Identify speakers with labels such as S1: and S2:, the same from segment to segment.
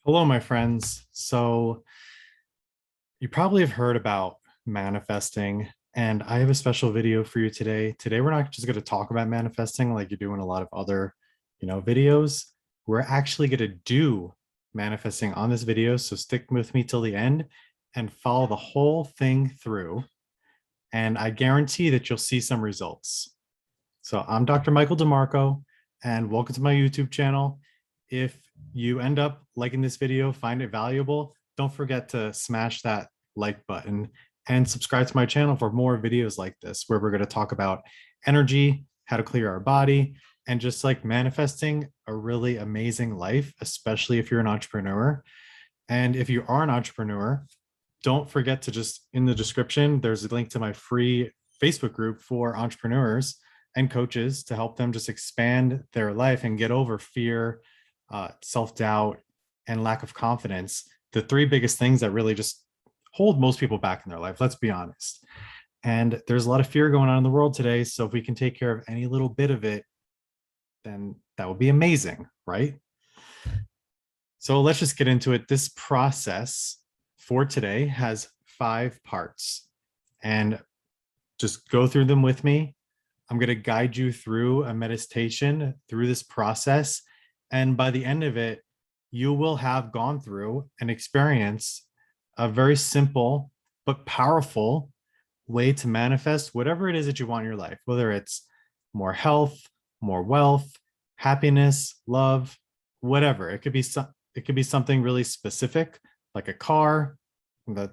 S1: Hello, my friends. So, you probably have heard about manifesting, and I have a special video for you today. Today, we're not just going to talk about manifesting like you do in a lot of other, videos. We're actually going to do manifesting on this video. So, stick with me till the end and follow the whole thing through. And I guarantee that you'll see some results. So I'm Dr. Michael DeMarco, and welcome to my YouTube channel. If you end up liking this video, find it valuable, don't forget to smash that like button and subscribe to my channel for more videos like this, where we're going to talk about energy, how to clear our body, and just like manifesting a really amazing life, especially if you're an entrepreneur. And if you are an entrepreneur, don't forget to just in the description, there's a link to my free Facebook group for entrepreneurs and coaches to help them just expand their life and get over fear, self-doubt, and lack of confidence. The three biggest things that really just hold most people back in their life, let's be honest. And there's a lot of fear going on in the world today. So if we can take care of any little bit of it, then that would be amazing, right? So let's just get into it. This process for today has 5 parts, and just go through them with me. I'm going to guide you through a meditation through this process. And by the end of it, you will have gone through and experienced a very simple but powerful way to manifest whatever it is that you want in your life, whether it's more health, more wealth, happiness, love, whatever. It could be something really specific, like a car. A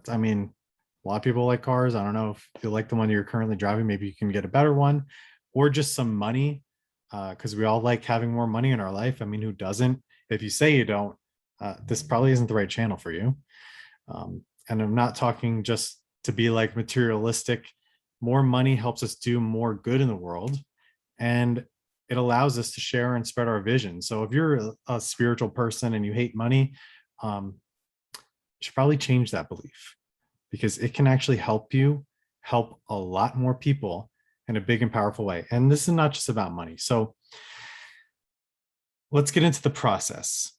S1: lot of people like cars. I don't know if you like the one you're currently driving, maybe you can get a better one, or just some money, because we all like having more money in our life. I mean, who doesn't? If you say you don't, this probably isn't the right channel for you. And I'm not talking just to be like materialistic. More money helps us do more good in the world, and it allows us to share and spread our vision. So if you're a spiritual person and you hate money, you should probably change that belief, because it can actually help you help a lot more people in a big and powerful way. And this is not just about money. So let's get into the process.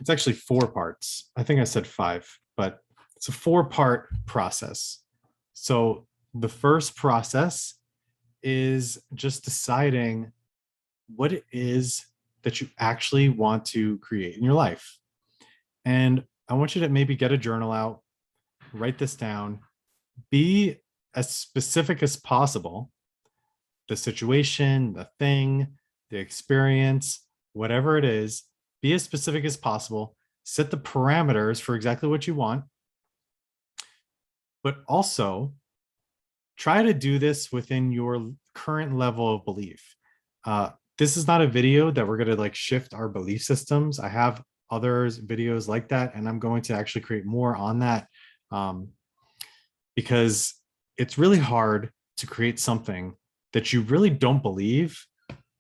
S1: It's actually 4 parts. I think I said 5, but it's a 4-part process. So the first process is just deciding what it is that you actually want to create in your life. And I want you to maybe get a journal out, write this down, be as specific as possible. The situation, the thing, the experience, whatever it is, be as specific as possible. Set the parameters for exactly what you want, but also try to do this within your current level of belief. This is not a video that we're going to like shift our belief systems. I have others videos like that, and I'm going to actually create more on that, because it's really hard to create something that you really don't believe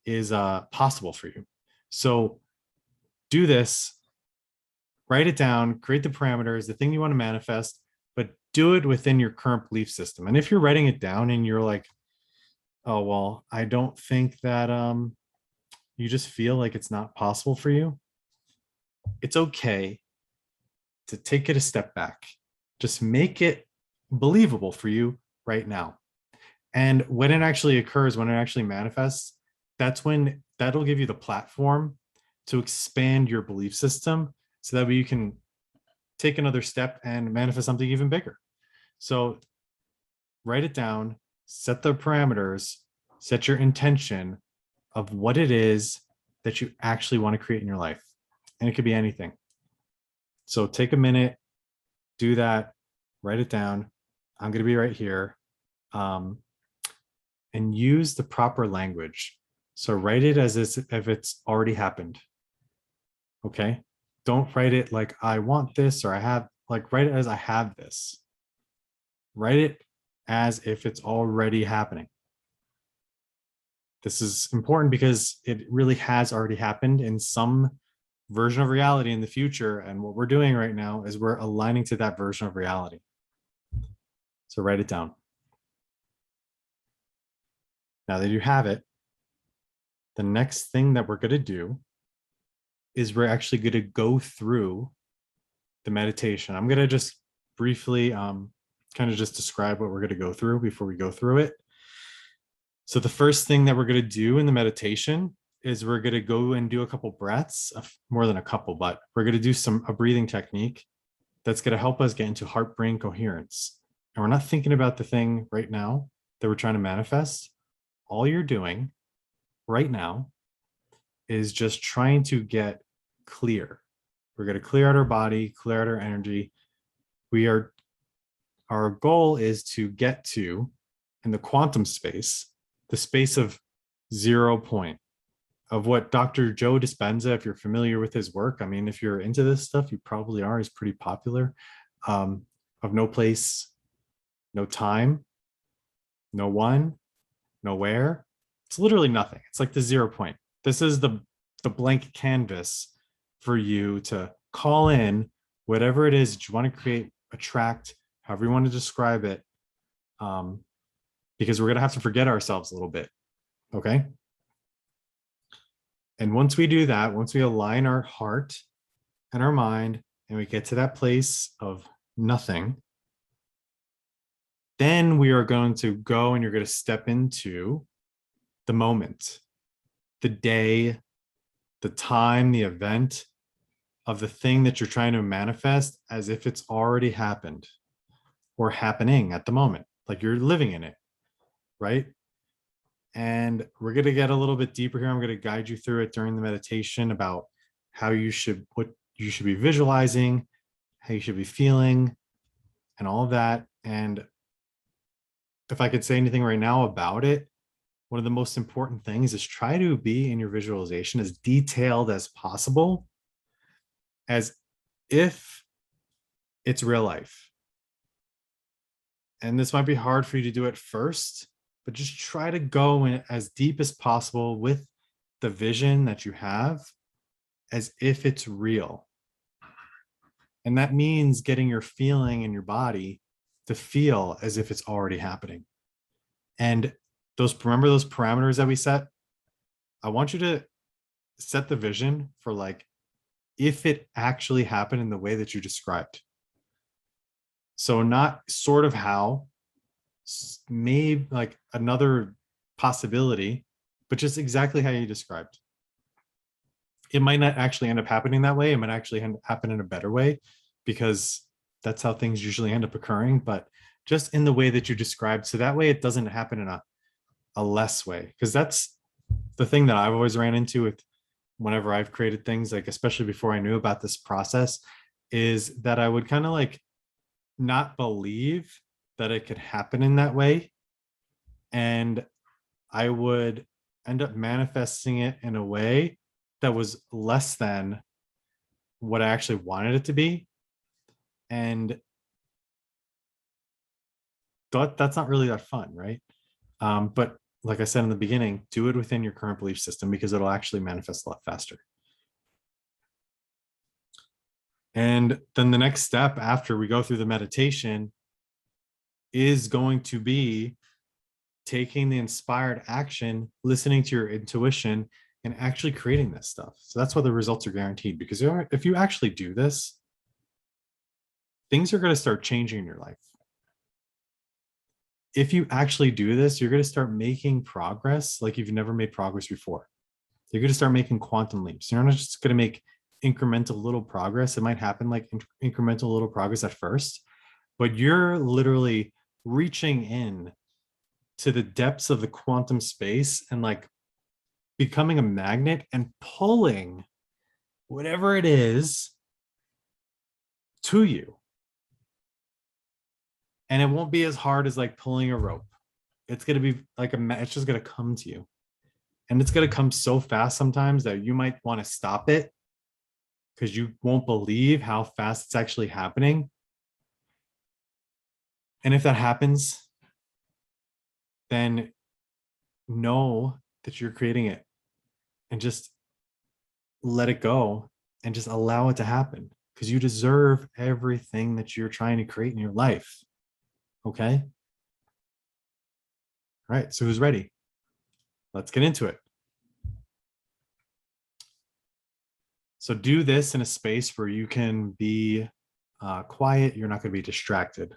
S1: is possible for you. So do this, write it down, create the parameters, the thing you want to manifest, but do it within your current belief system. And if you're writing it down and you're like, oh, well, I don't think that you just feel like it's not possible for you, it's okay to take it a step back. Just make it believable for you right now. And when it actually occurs, when it actually manifests, that's when that'll give you the platform to expand your belief system, so that way you can take another step and manifest something even bigger. So write it down, set the parameters, set your intention of what it is that you actually want to create in your life. And it could be anything. So take a minute, do that, write it down. I'm going to be right here. And use the proper language. So write it as if it's already happened. Okay. Don't write it like I want this, or I have, like, write it as I have this. Write it as if it's already happening. This is important because it really has already happened in some version of reality in the future. And what we're doing right now is we're aligning to that version of reality. So write it down. Now that you have it, the next thing that we're going to do is we're actually going to go through the meditation. I'm going to just briefly kind of just describe what we're going to go through before we go through it. So the first thing that we're going to do in the meditation is we're going to go and do a couple breaths, more than a couple, but we're going to do a breathing technique that's going to help us get into heart-brain coherence. And we're not thinking about the thing right now that we're trying to manifest. All you're doing right now is just trying to get clear. We're going to clear out our body, clear out our energy. Our goal is to get to, in the quantum space, the space of 0 point, of what Dr. Joe Dispenza, if you're familiar with his work, I mean, if you're into this stuff, you probably are, he's pretty popular, of no place, no time, no one, nowhere. It's literally nothing. It's like the 0 point. This is the blank canvas for you to call in whatever it is that you want to create, attract, however you want to describe it, because we're going to have to forget ourselves a little bit. Okay. And once we do that, once we align our heart and our mind and we get to that place of nothing, then we are going to go and you're going to step into the moment, the day, the time, the event of the thing that you're trying to manifest as if it's already happened or happening at the moment, like you're living in it, right? And we're going to get a little bit deeper here. I'm going to guide you through it during the meditation about what you should be visualizing, how you should be feeling, and all of that. And if I could say anything right now about it, one of the most important things is try to be in your visualization as detailed as possible, as if it's real life. And this might be hard for you to do at first, but just try to go in as deep as possible with the vision that you have as if it's real. And that means getting your feeling in your body to feel as if it's already happening. And remember those parameters that we set? I want you to set the vision for like, if it actually happened in the way that you described. So not sort of how, maybe like another possibility, but just exactly how you described. It might not actually end up happening that way. It might actually happen in a better way, because that's how things usually end up occurring, but just in the way that you described. So that way it doesn't happen in a less way, because that's the thing that I've always ran into with whenever I've created things, like especially before I knew about this process, is that I would kind of like not believe that it could happen in that way. And I would end up manifesting it in a way that was less than what I actually wanted it to be. And that's not really that fun, right? But like I said in the beginning, do it within your current belief system, because it'll actually manifest a lot faster. And then the next step after we go through the meditation is going to be taking the inspired action, listening to your intuition, and actually creating this stuff. So that's why the results are guaranteed, because if you actually do this, things are going to start changing in your life. If you actually do this, you're going to start making progress like you've never made progress before. You're going to start making quantum leaps. You're not just going to make incremental little progress. It might happen like incremental little progress at first, but you're literally reaching in to the depths of the quantum space and like becoming a magnet and pulling whatever it is to you. And it won't be as hard as like pulling a rope. It's going to be like it's just going to come to you. And it's going to come so fast sometimes that you might want to stop it, because you won't believe how fast it's actually happening. And if that happens, then know that you're creating it and just let it go and just allow it to happen, because you deserve everything that you're trying to create in your life. Okay. All right. So who's ready? Let's get into it. So do this in a space where you can be quiet. You're not going to be distracted.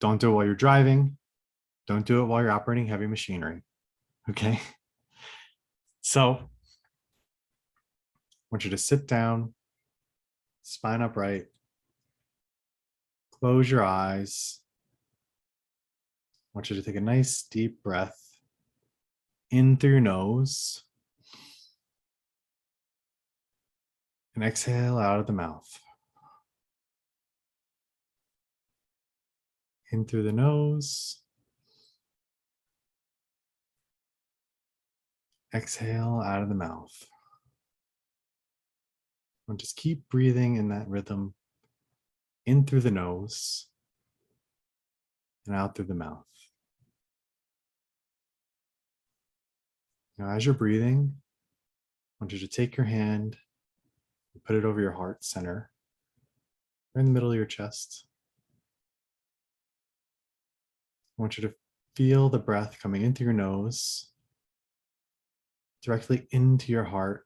S1: Don't do it while you're driving. Don't do it while you're operating heavy machinery. Okay. So I want you to sit down, spine upright, close your eyes. I want you to take a nice deep breath in through your nose and exhale out of the mouth. In through the nose. Exhale out of the mouth. And just keep breathing in that rhythm, in through the nose and out through the mouth. Now, as you're breathing, I want you to take your hand and put it over your heart center, right in the middle of your chest. I want you to feel the breath coming in through your nose, directly into your heart,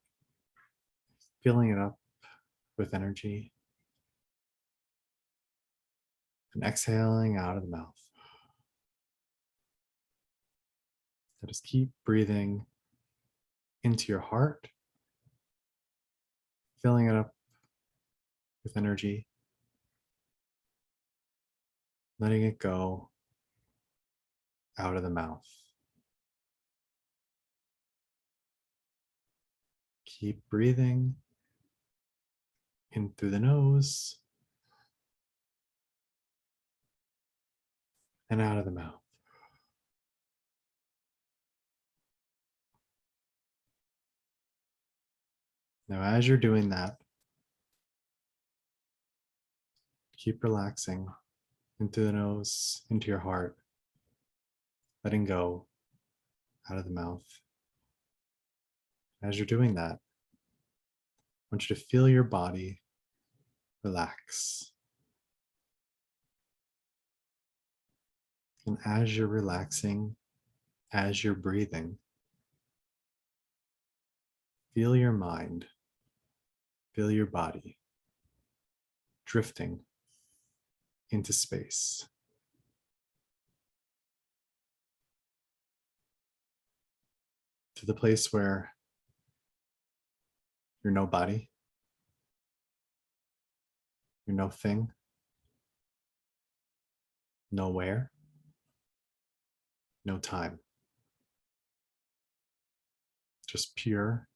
S1: filling it up with energy, and exhaling out of the mouth. So just keep breathing into your heart, filling it up with energy, letting it go out of the mouth. Keep breathing in through the nose and out of the mouth. Now, as you're doing that, keep relaxing into the nose, into your heart, letting go out of the mouth. As you're doing that, I want you to feel your body relax. And as you're relaxing, as you're breathing, feel your mind, feel your body drifting into space. To the place where you're no body, you're no thing, nowhere, no time. Just pure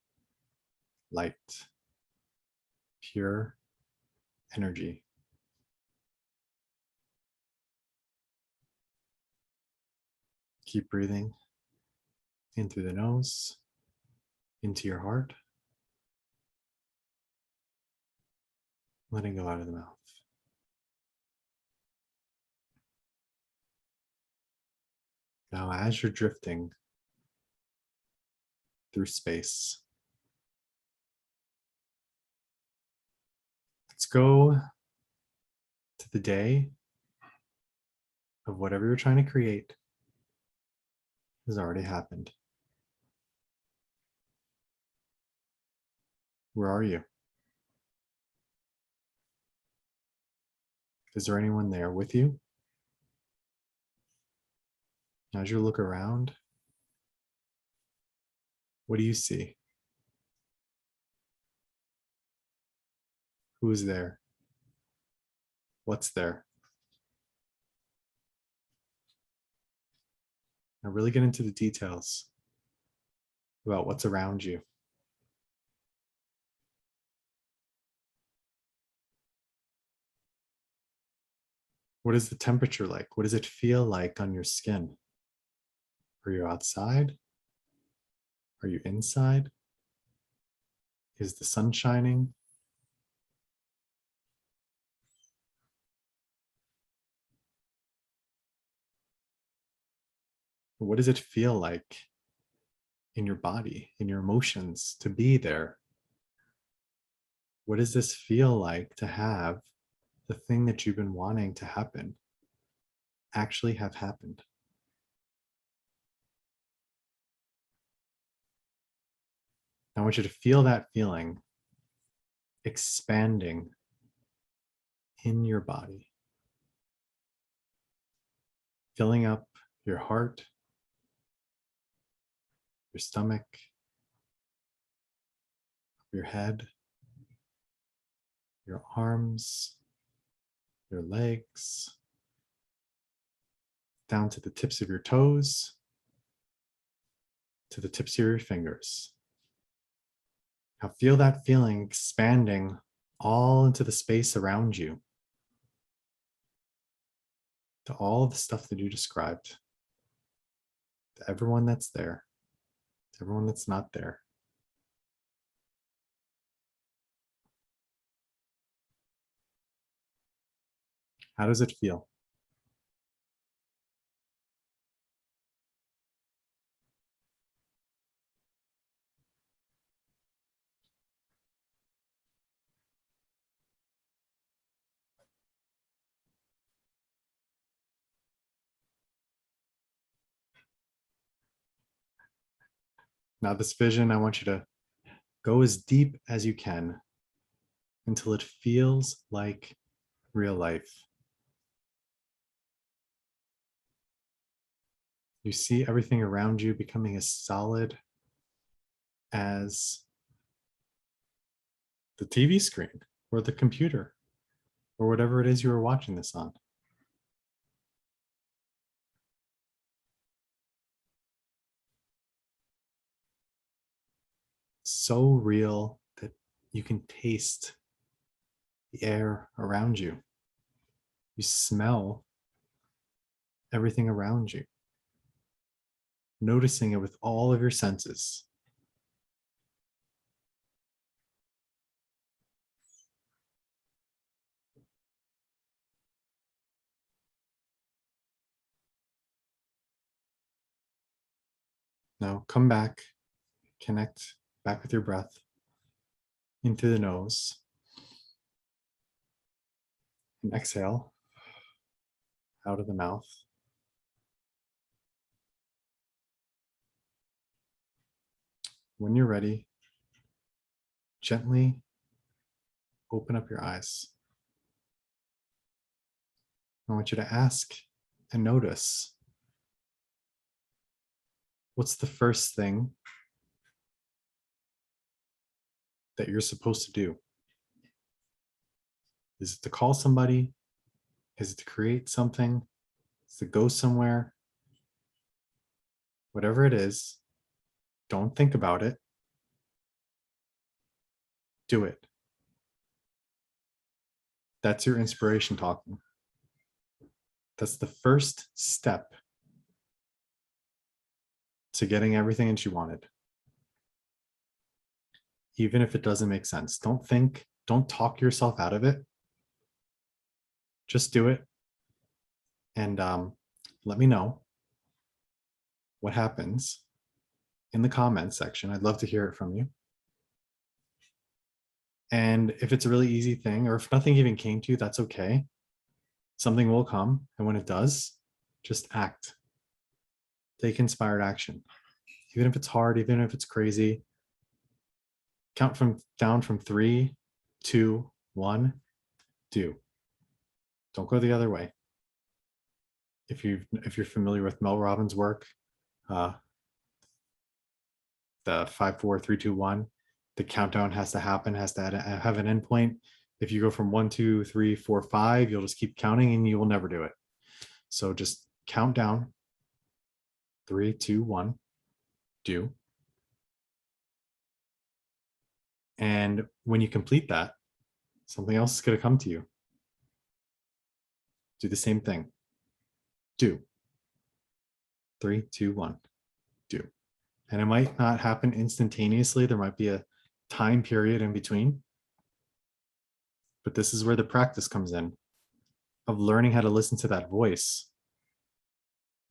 S1: light, pure energy. Keep breathing in through the nose, into your heart, letting go out of the mouth. Now, as you're drifting through space, let's go to the day of whatever you're trying to create has already happened. Where are you? Is there anyone there with you? As you look around, what do you see? Who's there? What's there? Now really get into the details about what's around you. What is the temperature like? What does it feel like on your skin? Are you outside? Are you inside? Is the sun shining? What does it feel like in your body, in your emotions to be there? What does this feel like to have the thing that you've been wanting to happen actually have happened? I want you to feel that feeling expanding in your body, filling up your heart, your stomach, your head, your arms, your legs, down to the tips of your toes, to the tips of your fingers. Now feel that feeling expanding all into the space around you, to all the stuff that you described, to everyone that's there, to everyone that's not there. How does it feel? Now this vision, I want you to go as deep as you can until it feels like real life. You see everything around you becoming as solid as the TV screen or the computer or whatever it is you were watching this on. So real that you can taste the air around you. You smell everything around you, noticing it with all of your senses. Now come back, connect back with your breath into the nose, and exhale out of the mouth. When you're ready, gently open up your eyes. I want you to ask and notice, what's the first thing that you're supposed to do? Is it to call somebody? Is it to create something? Is it to go somewhere? Whatever it is, don't think about it. Do it. That's your inspiration talking. That's the first step to getting everything that you wanted. Even if it doesn't make sense, don't think, don't talk yourself out of it. Just do it. And let me know what happens in the comments section. I'd love to hear it from you. And if it's a really easy thing, or if nothing even came to you, that's okay. Something will come. And when it does, just act. Take inspired action. Even if it's hard, even if it's crazy, count down from 3, 2, 1, do. Don't go the other way. If you're familiar with Mel Robbins' work, the 5, 4, 3, 2, 1, the countdown has to happen, has to have an endpoint. If you go from 1, 2, 3, 4, 5, you'll just keep counting and you will never do it. So just count down. 3, 2, 1, do. And when you complete that, something else is going to come to you. Do the same thing. Do. 3, 2, 1, do. And it might not happen instantaneously. There might be a time period in between. But this is where the practice comes in, of learning how to listen to that voice.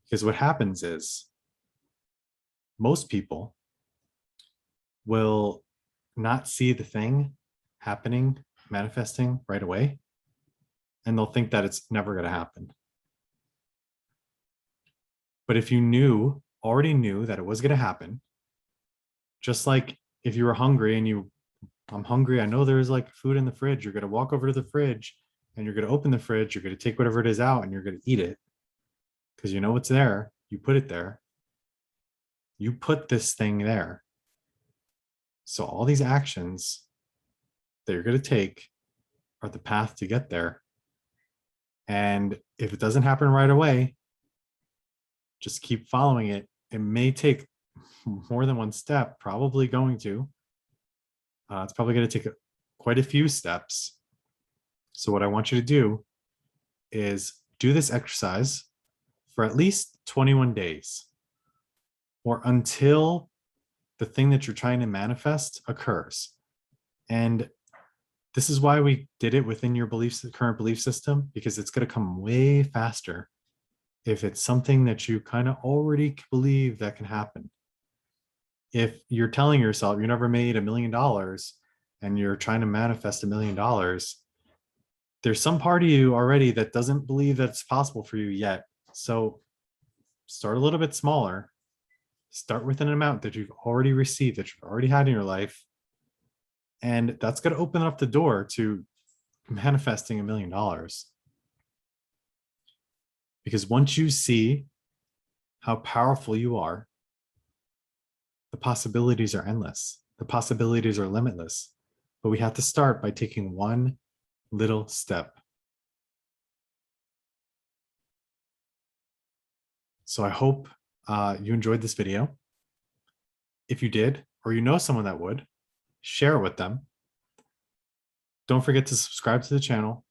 S1: Because what happens is most people will not see the thing happening, manifesting right away, and they'll think that it's never going to happen. But if you already knew that it was going to happen, just like if you were hungry and you I'm hungry. I know there's like food in the fridge. You're going to walk over to the fridge and you're going to open the fridge. You're going to take whatever it is out and you're going to eat it because you know it's there. You put it there. You put this thing there. So all these actions that you're going to take are the path to get there. And if it doesn't happen right away, just keep following it. It may take more than one step, probably going to. It's probably going to take quite a few steps. So what I want you to do is do this exercise for at least 21 days or until the thing that you're trying to manifest occurs. And this is why we did it within your current belief system, because it's going to come way faster if it's something that you kind of already believe that can happen. If you're telling yourself you never made $1 million and you're trying to manifest $1 million, there's some part of you already that doesn't believe that it's possible for you yet. So start a little bit smaller. Start with an amount that you've already received, that you've already had in your life. And that's going to open up the door to manifesting $1 million. Because once you see how powerful you are, the possibilities are endless. The possibilities are limitless. But we have to start by taking one little step. So I hope you enjoyed this video. If you did, or you know someone that would, share it with them. Don't forget to subscribe to the channel.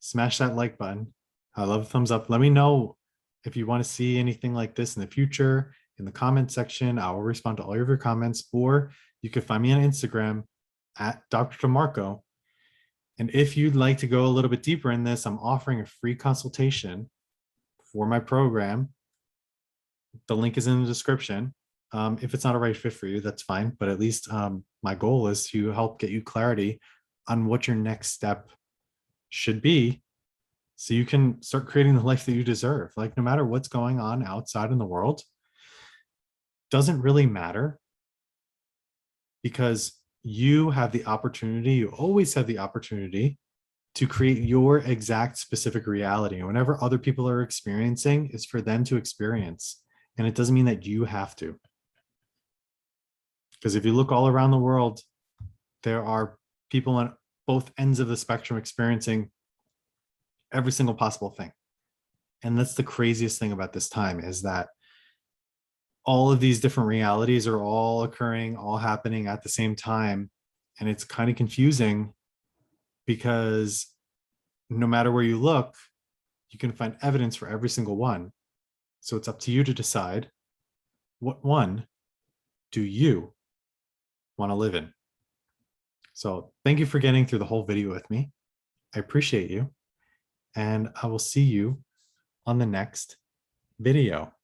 S1: Smash that like button. I love a thumbs up. Let me know if you want to see anything like this in the future in the comment section. I will respond to all of your comments, or you can find me on Instagram at Dr. DeMarco. And if you'd like to go a little bit deeper in this, I'm offering a free consultation for my program. The link is in the description. If it's not a right fit for you, that's fine. But at least my goal is to help get you clarity on what your next step should be, so you can start creating the life that you deserve. Like, no matter what's going on outside in the world, doesn't really matter, because you have the opportunity, you always have the opportunity to create your exact specific reality. And whenever other people are experiencing is for them to experience. And it doesn't mean that you have to. Because if you look all around the world, there are people on both ends of the spectrum experiencing every single possible thing. And that's the craziest thing about this time, is that all of these different realities are all occurring, all happening at the same time. And it's kind of confusing, because no matter where you look, you can find evidence for every single one. So it's up to you to decide, what one do you want to live in? So thank you for getting through the whole video with me. I appreciate you. And I will see you on the next video.